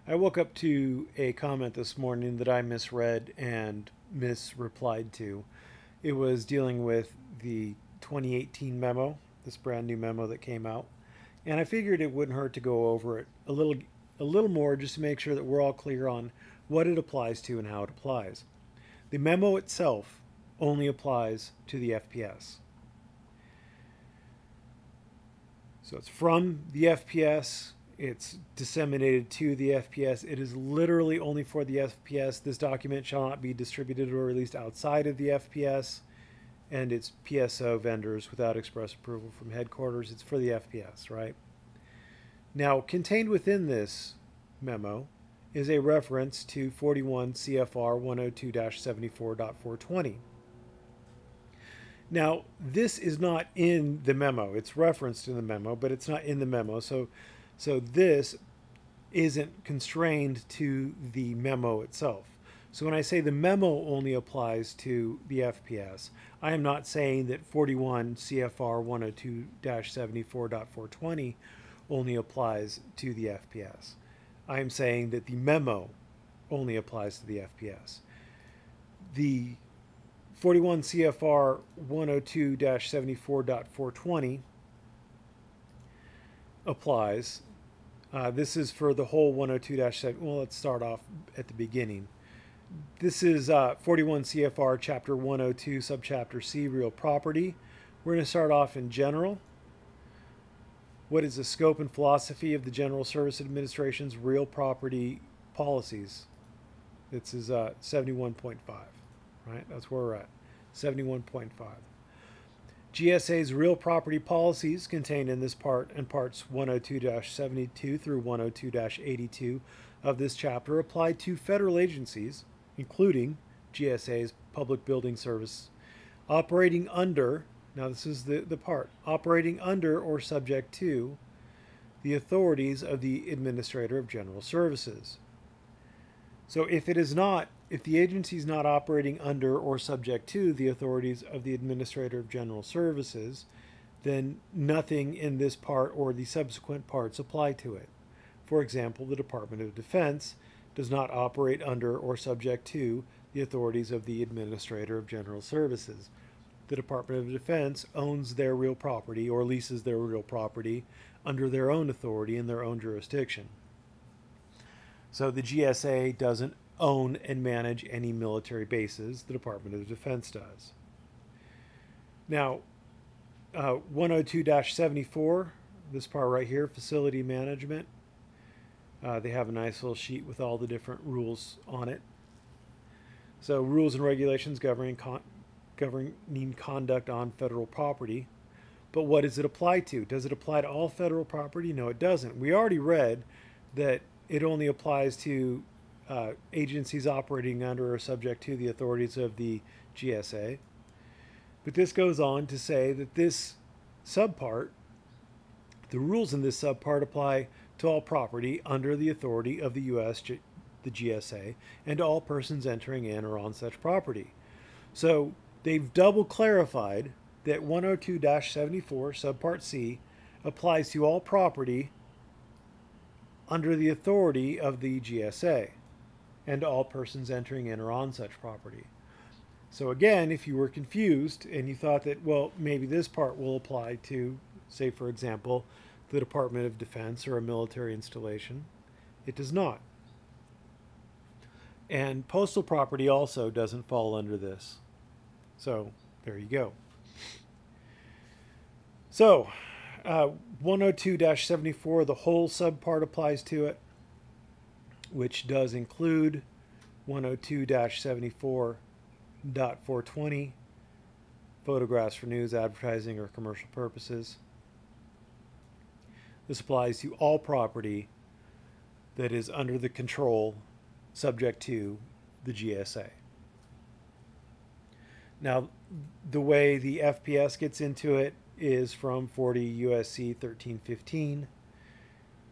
I woke up to a comment this morning that I misread and misreplied to. It was dealing with the 2018 memo, this brand new memo that came out, and I figured it wouldn't hurt to go over it a little more just to make sure that we're all clear on what it applies to and how it applies. The memo itself only applies to the FPS. So it's from the FPS. It's disseminated to the FPS. It is literally only for the FPS. This document shall not be distributed or released outside of the FPS and its PSO vendors without express approval from headquarters. It's for the FPS, right? Now, contained within this memo is a reference to 41 CFR 102-74.420. Now, this is not in the memo. It's referenced in the memo, but it's not in the memo. So this isn't constrained to the memo itself. So when I say the memo only applies to the FPS, I am not saying that 41 CFR 102-74.420 only applies to the FPS. I am saying that the memo only applies to the FPS. The 41 CFR 102-74.420 applies. This is for the whole 102-7. Well, let's start off at the beginning. This is 41 CFR Chapter 102, Subchapter C, Real Property. We're going to start off in general. What is the scope and philosophy of the General Service Administration's real property policies? This is 71.5, right? That's where we're at, 71.5. GSA's real property policies contained in this part and parts 102-72 through 102-82 of this chapter apply to federal agencies, including GSA's Public Building Service, operating under, now this is the part, operating under or subject to the authorities of the Administrator of General Services. So if the agency is not operating under or subject to the authorities of the Administrator of General Services, then nothing in this part or the subsequent parts apply to it. For example, the Department of Defense does not operate under or subject to the authorities of the Administrator of General Services. The Department of Defense owns their real property or leases their real property under their own authority in their own jurisdiction. So the GSA doesn't own and manage any military bases. The Department of Defense does. Now, 102-74, this part right here, facility management. They have a nice little sheet with all the different rules on it. So rules and regulations governing conduct on federal property. But what does it apply to? Does it apply to all federal property? No, it doesn't. We already read that it only applies to agencies operating under or subject to the authorities of the GSA. But this goes on to say that this subpart, the rules in this subpart apply to all property under the authority of the the GSA, and to all persons entering in or on such property. So they've double clarified that 102-74 subpart C applies to all property under the authority of the GSA and to all persons entering in or on such property. So again, if you were confused and you thought that, well, maybe this part will apply to, say, for example, the Department of Defense or a military installation, it does not. And postal property also doesn't fall under this. So there you go. So 102-74, the whole subpart applies to it, which does include 102-74.420, photographs for news, advertising, or commercial purposes. This applies to all property that is under the control subject to the GSA. Now, the way the FPS gets into it is from 40 U.S.C. 1315.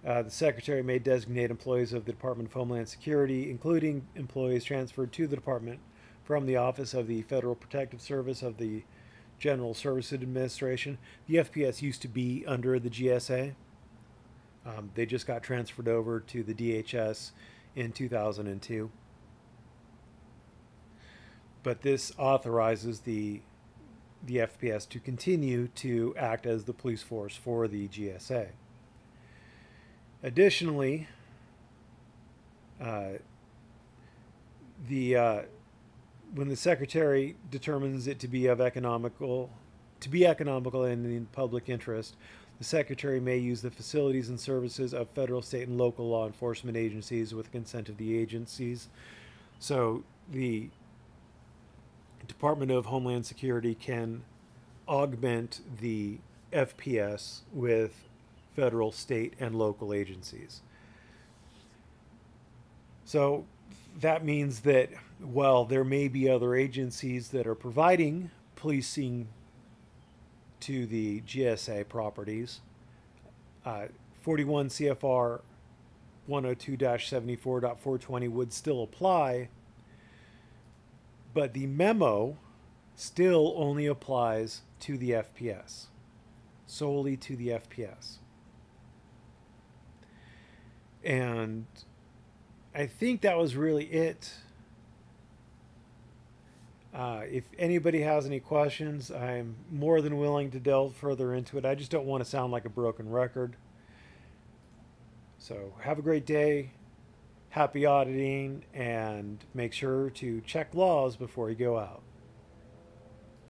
The Secretary may designate employees of the Department of Homeland Security, including employees transferred to the Department from the Office of the Federal Protective Service of the General Services Administration. The FPS used to be under the GSA. They just got transferred over to the DHS in 2002. But this authorizes the FPS to continue to act as the police force for the GSA. Additionally, when the secretary determines it to be economical and in public interest, the secretary may use the facilities and services of federal, state, and local law enforcement agencies with consent of the agencies. So the Department of Homeland Security can augment the FPS with federal, state, and local agencies. So that means that while there may be other agencies that are providing policing to the GSA properties, 41 CFR 102-74.420 would still apply, but the memo still only applies to the FPS, solely to the FPS. And I think that was really it. If anybody has any questions, I'm more than willing to delve further into it. I just don't want to sound like a broken record. So have a great day. Happy auditing, and make sure to check laws before you go out.